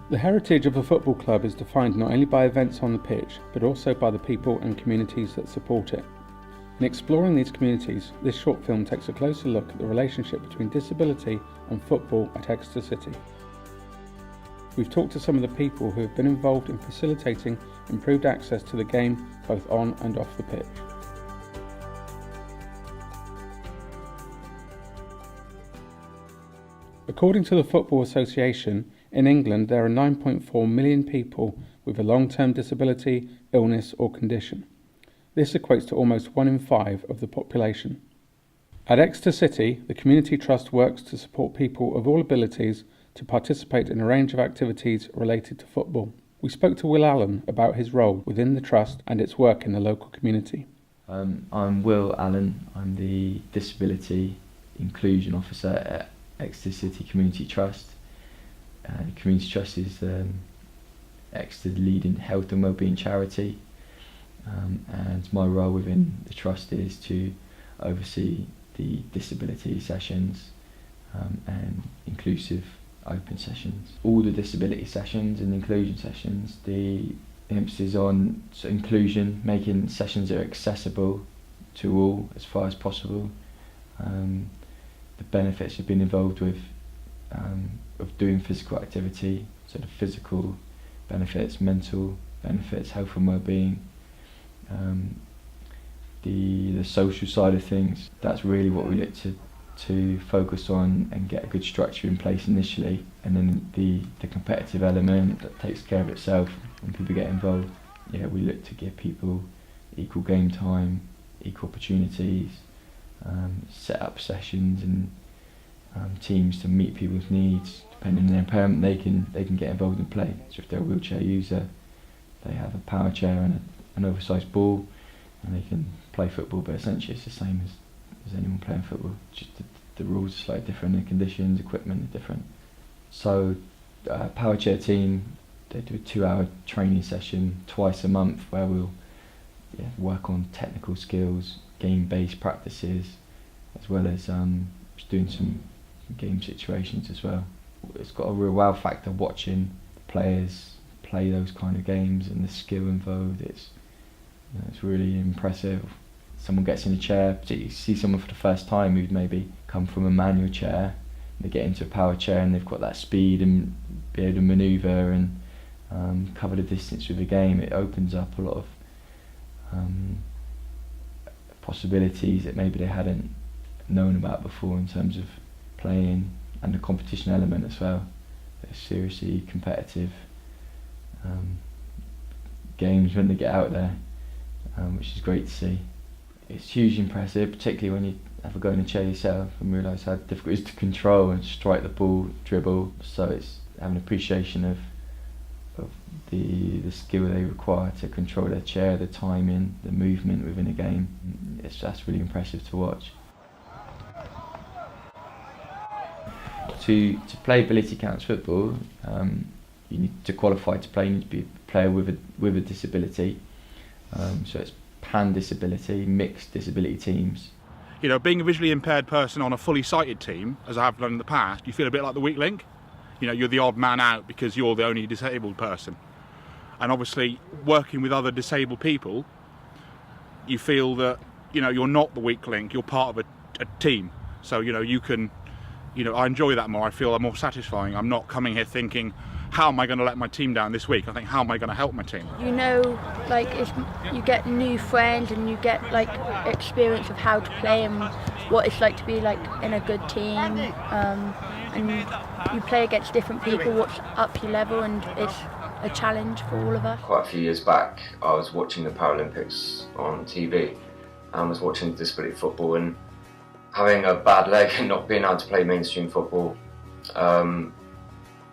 The heritage of a football club is defined not only by events on the pitch, but also by the people and communities that support it. In exploring these communities, this short film takes a closer look at the relationship between disability and football at Exeter City. We've talked to some of the people who have been involved in facilitating improved access to the game both on and off the pitch. According to the Football Association, in England there are 9.4 million people with a long-term disability, illness or condition. This equates to almost 1 in 5 of the population. At Exeter City, the Community Trust works to support people of all abilities to participate in a range of activities related to football. We spoke to Will Allen about his role within the Trust and its work in the local community. I'm Will Allen. I'm the Disability Inclusion Officer at Exeter City Community Trust. The Community Trust is Exeter's leading health and wellbeing charity, and my role within the Trust is to oversee the disability sessions and inclusive open sessions. All the disability sessions and inclusion sessions, the emphasis on inclusion, making sessions that are accessible to all as far as possible. The benefits of being involved with of doing physical activity, so the physical benefits, mental benefits, health and well-being, the social side of things. That's really what we look to focus on and get a good structure in place initially, and then the competitive element that takes care of itself when people get involved. Yeah, we look to give people equal game time, equal opportunities, set up sessions and teams to meet people's needs. Depending on their impairment, they can get involved and play. So if they're a wheelchair user, they have a power chair and an oversized ball, and they can play football. But essentially, it's the same as anyone playing football. Just the rules are slightly different, the conditions, equipment are different. So, power chair team, they do a 2-hour training session twice a month where we'll work on technical skills, game-based practices, as well as just doing some game situations as well. It's got a real wow factor watching players play those kind of games and the skill involved. It's really impressive. Someone gets in a chair, particularly you see someone for the first time who'd maybe come from a manual chair, they get into a power chair and they've got that speed and be able to manoeuvre and cover the distance with the game. It opens up a lot of possibilities that maybe they hadn't known about before in terms of playing, and the competition element as well. They're seriously competitive games when they get out there, which is great to see. It's hugely impressive, particularly when you have a go in a chair yourself and realise how difficult it is to control and strike the ball, dribble. So it's having an appreciation of the skill they require to control their chair, the timing, the movement within a game. That's really impressive to watch. To play ability counts football, you need to qualify to play. You need to be a player with a disability. So it's pan disability, mixed disability teams. You know, being a visually impaired person on a fully sighted team, as I have done in the past, you feel a bit like the weak link. You know, you're the odd man out because you're the only disabled person. And obviously, working with other disabled people, you feel that, you know, you're not the weak link, you're part of a team. So, you know, you can, you know, I enjoy that more. I feel I'm more satisfying. I'm not coming here thinking, how am I going to let my team down this week? I think, how am I going to help my team? You know, like, you get new friends and you get, like, experience of how to play and what it's like to be, like, in a good team. And you play against different people, what's up your level, and it's a challenge for all of us. Quite a few years back, I was watching the Paralympics on TV and was watching disability football, and having a bad leg and not being able to play mainstream football,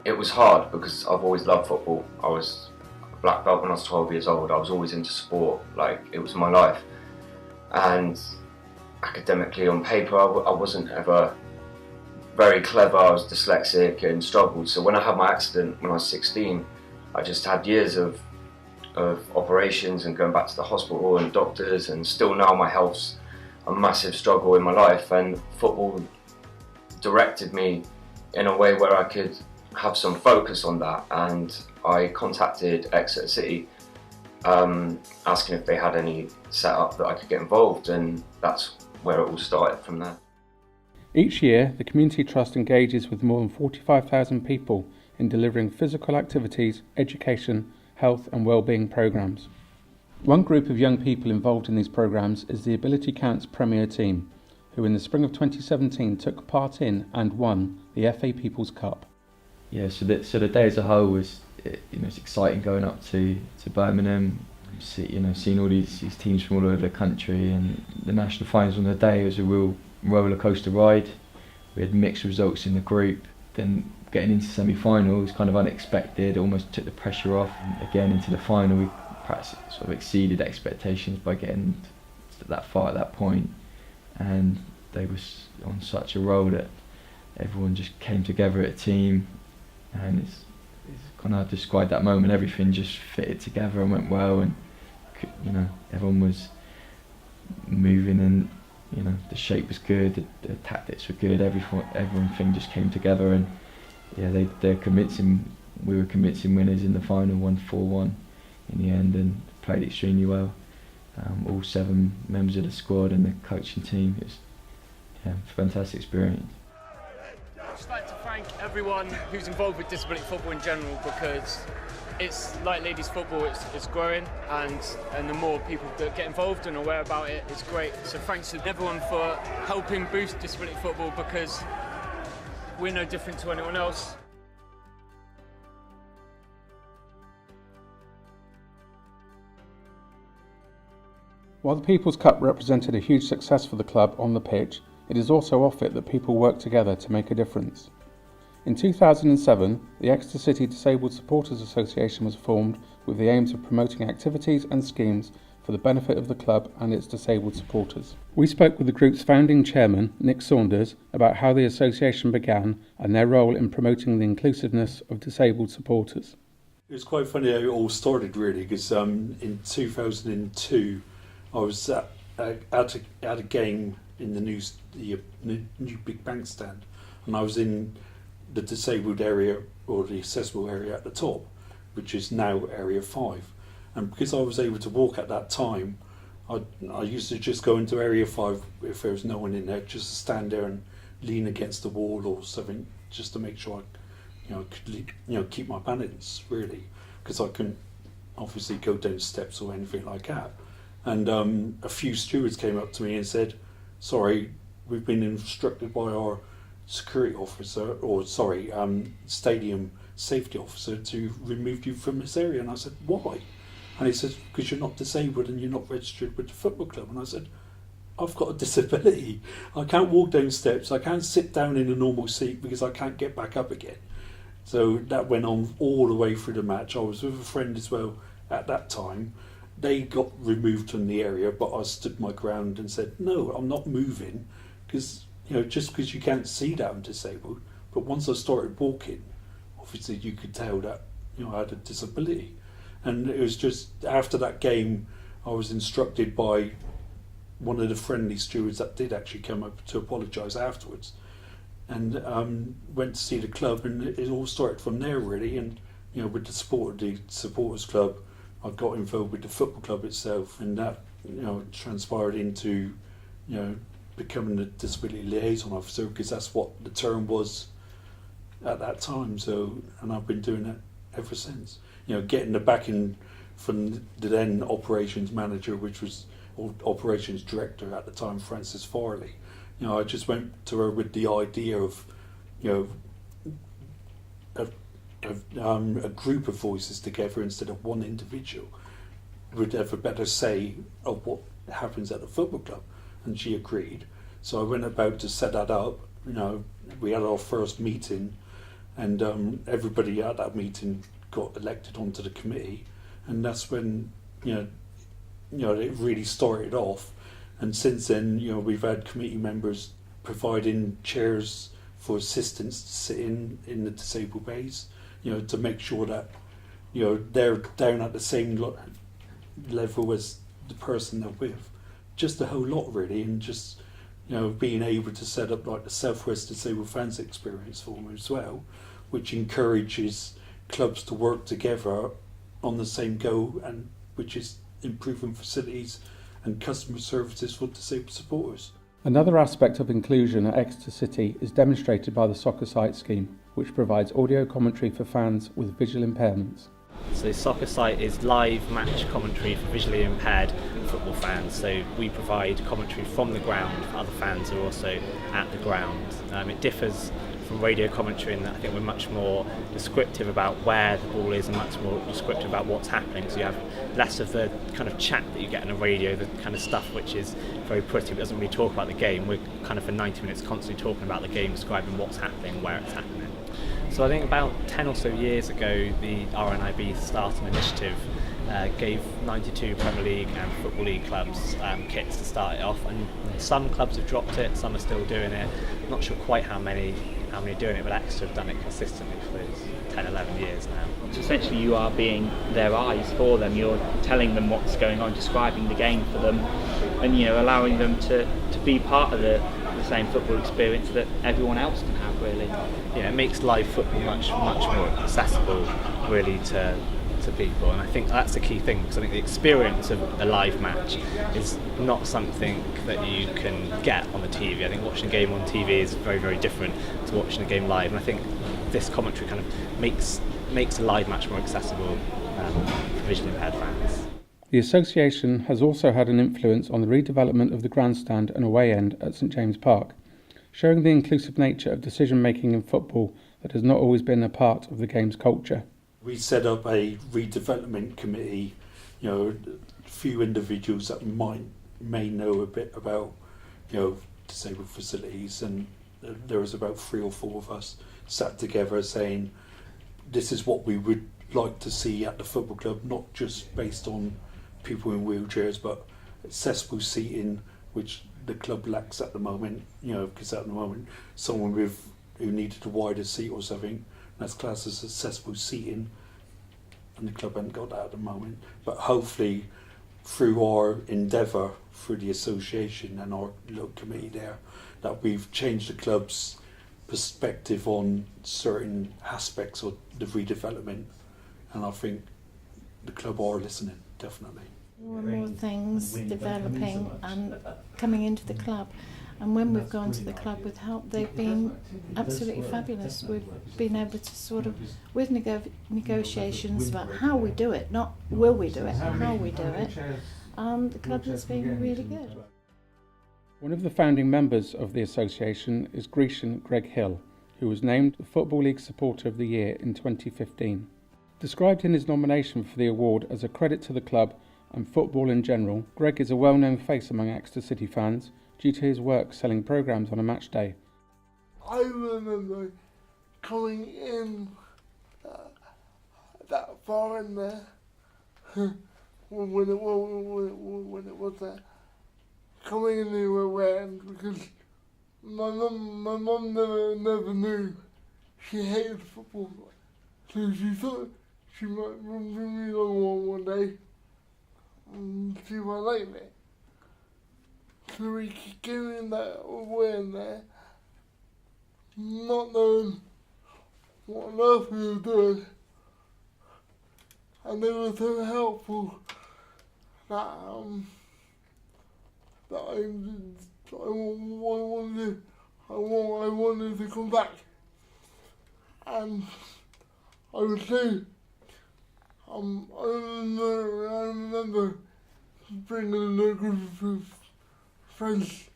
it was hard because I've always loved football. I was a black belt when I was 12 years old. I was always into sport, like it was my life. And academically on paper, I wasn't ever very clever. I was dyslexic and struggled. So when I had my accident when I was 16, I just had years of operations and going back to the hospital and doctors, and still now my health's a massive struggle in my life, and football directed me in a way where I could have some focus on that, and I contacted Exeter City asking if they had any setup that I could get involved, and that's where it all started from there. Each year, the Community Trust engages with more than 45,000 people in delivering physical activities, education, health and wellbeing programmes. One group of young people involved in these programmes is the Ability Counts Premier Team, who in the spring of 2017 took part in and won the FA People's Cup. Yeah, so the day as a whole was, it's exciting going up to Birmingham, seeing all these teams from all over the country, and the national finals on the day was a real roller coaster ride. We had mixed results in the group, then getting into semi-final was kind of unexpected, almost took the pressure off. And again into the final, we perhaps sort of exceeded expectations by getting that far at that point, and they were on such a roll that everyone just came together at a team, and it's kind of hard to describe that moment. Everything just fitted together and went well, and everyone was moving, and the shape was good, the tactics were good, everything just came together, and they're convincing. We were convincing winners in the final, won 4-1 in the end, and played extremely well. All 7 members of the squad and the coaching team. It was a fantastic experience. I'd just like to thank everyone who's involved with disability football in general, because it's like ladies football, it's growing, and the more people that get involved and aware about it, it's great. So thanks to everyone for helping boost disability football, because we're no different to anyone else. While the People's Cup represented a huge success for the club on the pitch, it is also off it that people work together to make a difference. In 2007, the Exeter City Disabled Supporters Association was formed with the aims of promoting activities and schemes for the benefit of the club and its disabled supporters. We spoke with the group's founding chairman, Nick Saunders, about how the association began and their role in promoting the inclusiveness of disabled supporters. It was quite funny how it all started, really, because in 2002 I was at a game in the new big bank stand, and I was in the disabled area, or the accessible area at the top, which is now area 5. And because I was able to walk at that time, I used to just go into area 5 if there was no one in there, just to stand there and lean against the wall or something, just to make sure I could keep my balance, really, because I couldn't obviously go down steps or anything like that. And a few stewards came up to me and said, "Sorry, we've been instructed by our security officer, stadium safety officer, to remove you from this area." And I said, "Why?" And he said, "Because you're not disabled and you're not registered with the football club." And I said, "I've got a disability. I can't walk down steps. I can't sit down in a normal seat because I can't get back up again." So that went on all the way through the match. I was with a friend as well at that time. They got removed from the area, but I stood my ground and said, "No, I'm not moving, because just because you can't see that I'm disabled." But once I started walking, obviously you could tell that I had a disability. And it was just after that game, I was instructed by one of the friendly stewards that did actually come up to apologise afterwards, and went to see the club, and it all started from there, really. And with the support of the supporters club, I got involved with the football club itself, and that transpired into becoming a disability liaison officer, because that's what the term was at that time. So, and I've been doing it ever since. Getting the backing from the then operations manager, which was or operations director at the time, Frances Farley. I just went to her with the idea of a group of voices together instead of one individual would have a better say of what happens at the football club, and she agreed. So I went about to set that up. We had our first meeting, and everybody at that meeting got elected onto the committee, and that's when it really started off. And since then, we've had committee members providing chairs for assistants to sit in the disabled bays, to make sure that they're down at the same level as the person they're with. Just a whole lot, really. And just being able to set up like the Southwest Disabled Fans Experience for them as well, which encourages clubs to work together on the same goal, and which is improving facilities and customer services for disabled supporters. Another aspect of inclusion at Exeter City is demonstrated by the Soccer Site scheme, which provides audio commentary for fans with visual impairments. So Soccer Site is live match commentary for visually impaired football fans. So we provide commentary from the ground for other fans who are also at the ground. It differs from radio commentary in that I think we're much more descriptive about where the ball is and much more descriptive about what's happening. So you have less of the kind of chat that you get in a radio, the kind of stuff which is very pretty but doesn't really talk about the game. We're kind of for 90 minutes constantly talking about the game, describing what's happening, where it's happening. So I think about 10 or so years ago, the RNIB Start an initiative gave 92 Premier League and Football League clubs kits to start it off, and some clubs have dropped it, some are still doing it. I'm not sure quite how many are doing it, but Exeter have done it consistently for 10, 11 years now. So essentially you are being their eyes for them, you're telling them what's going on, describing the game for them, and allowing them to be part of the same football experience that everyone else can have, really. Yeah, it makes live football much more accessible really to people, and I think that's the key thing, because I think the experience of a live match is not something that you can get on the TV. I think watching a game on TV is very, very different to watching a game live, and I think this commentary kind of makes a live match more accessible for visually impaired fans. The association has also had an influence on the redevelopment of the grandstand and away end at St James Park, showing the inclusive nature of decision-making in football that has not always been a part of the game's culture. We set up a redevelopment committee, a few individuals that may know a bit about, disabled facilities, and there was about 3 or 4 of us sat together saying, this is what we would like to see at the football club, not just based on people in wheelchairs, but accessible seating, which the club lacks at the moment, because at the moment someone who needed a wider seat or something, that's classed as accessible seating, and the club hasn't got that at the moment. But hopefully through our endeavour, through the association and our little committee there, that we've changed the club's perspective on certain aspects of the redevelopment, and I think the club are listening, definitely. More and more things developing and coming into the club, and when we've gone to the club with help, they've been absolutely fabulous. We've been able to sort of, with negotiations about how we do it, not will we do it, how we do it, the club has been really good. One of the founding members of the association is Grecian Greg Hill, who was named the Football League Supporter of the Year in 2015. Described in his nomination for the award as a credit to the club and football in general, Greg is a well-known face among Exeter City fans due to his work selling programmes on a match day. I remember coming in that far in there when it was coming in the away end, because my mum never knew she hated football, so she thought she might bring me along one day and see if I liked it. So we came in that way in there, not knowing what on earth we were doing, and they were so helpful that I wanted to come back, and I would say I remember bringing a group of friends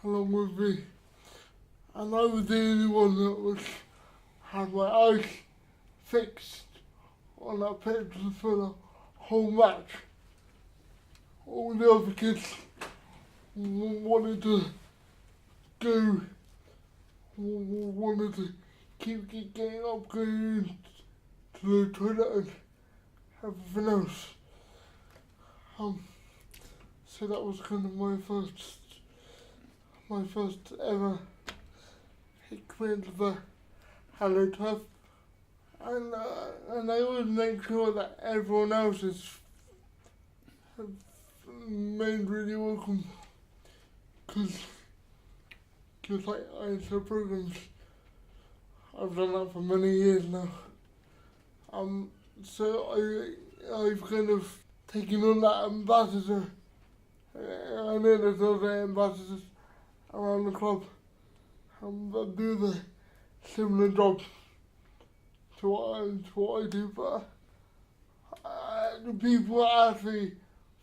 along with me, and I was the only one that had my eyes fixed on that picture for the whole match. All the other kids wanted to go, wanted to keep getting up, going to the toilet and everything else. So that was kind of my first ever experience of the Hello Turf, and I always make sure that everyone else is made really welcome, because like I said, programs I've done that for many years now. So I've kind of taken on that ambassador. I know there's other ambassadors around the club that do the similar job to what I do, but the people ask me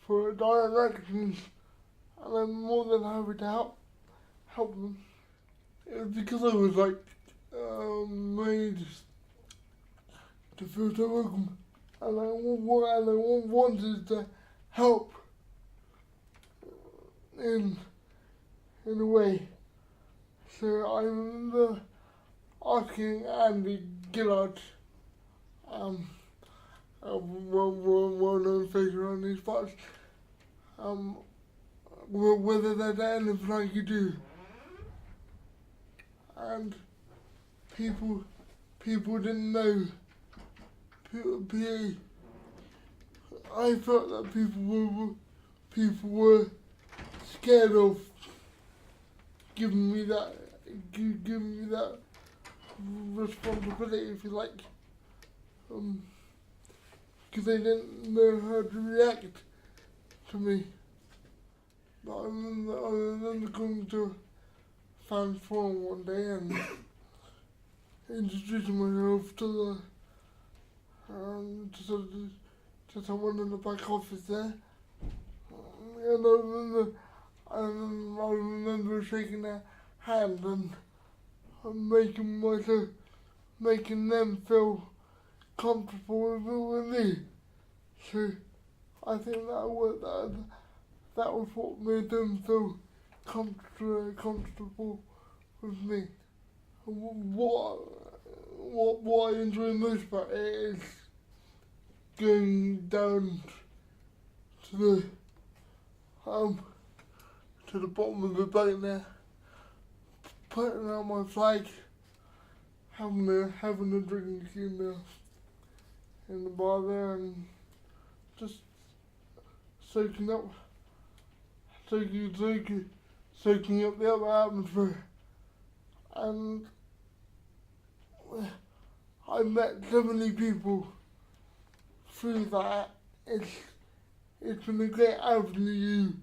for directions, and I'm more than happy to help them. It was because I was made to feel so welcome, and I wanted to help in a way. So I remember asking Andy Gillard, a well-known figure on these parts, whether there's anything I could do. And people didn't know. I felt that people were scared of giving me that responsibility, if you like, because they didn't know how to react to me. But I remember coming to a fans forum one day and introducing myself to someone in the back office there, and I remember shaking their hand and making them feel comfortable with me. So I think that was what made them feel comfortable with me. What I enjoy most about it is going down to the bottom of the boat there, putting out my flag, having a drink in the bar there, and just soaking up the other atmosphere. And I met so many people through that. It's been a great avenue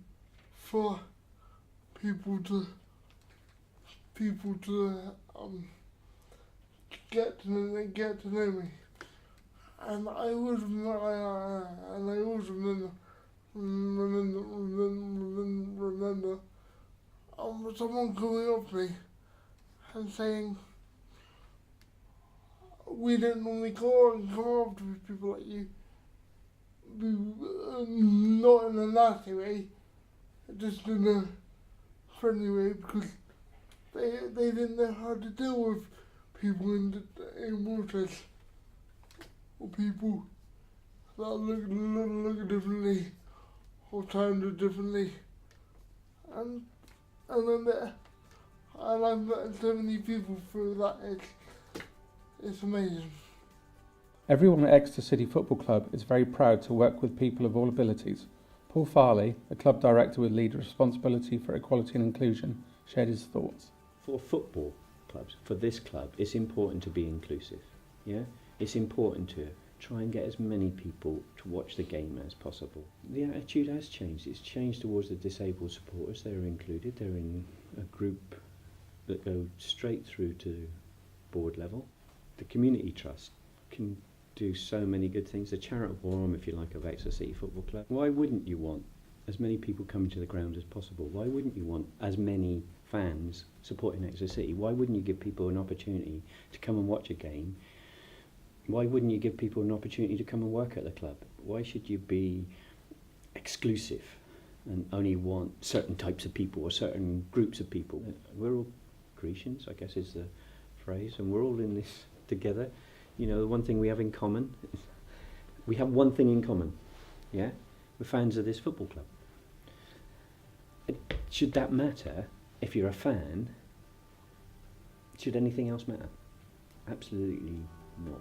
for people to get to know me, and I always remember someone coming up to me and saying, "We don't normally come up to people like you, not in a nasty way, just in a friendly way, because they didn't know how to deal with people in wheelchairs, or people that look differently or sound differently." And I've met so many people through that. It's amazing. Everyone at Exeter City Football Club is very proud to work with people of all abilities. Paul Farley, a club director with lead responsibility for equality and inclusion, shared his thoughts. For football clubs, for this club, it's important to be inclusive. Yeah, it's important to try and get as many people to watch the game as possible. The attitude has changed. It's changed towards the disabled supporters. They're included. They're in a group that go straight through to board level. The community trust can do so many good things. The charitable arm, if you like, of Exeter City Football Club. Why wouldn't you want as many people coming to the ground as possible? Why wouldn't you want as many fans supporting Exeter City? Why wouldn't you give people an opportunity to come and watch a game? Why wouldn't you give people an opportunity to come and work at the club? Why should you be exclusive and only want certain types of people or certain groups of people? We're all Grecians, I guess is the phrase, and we're all in this together. You know, the one thing we have in common, we have one thing in common, yeah? We're fans of this football club. Should that matter if you're a fan? Should anything else matter? Absolutely not.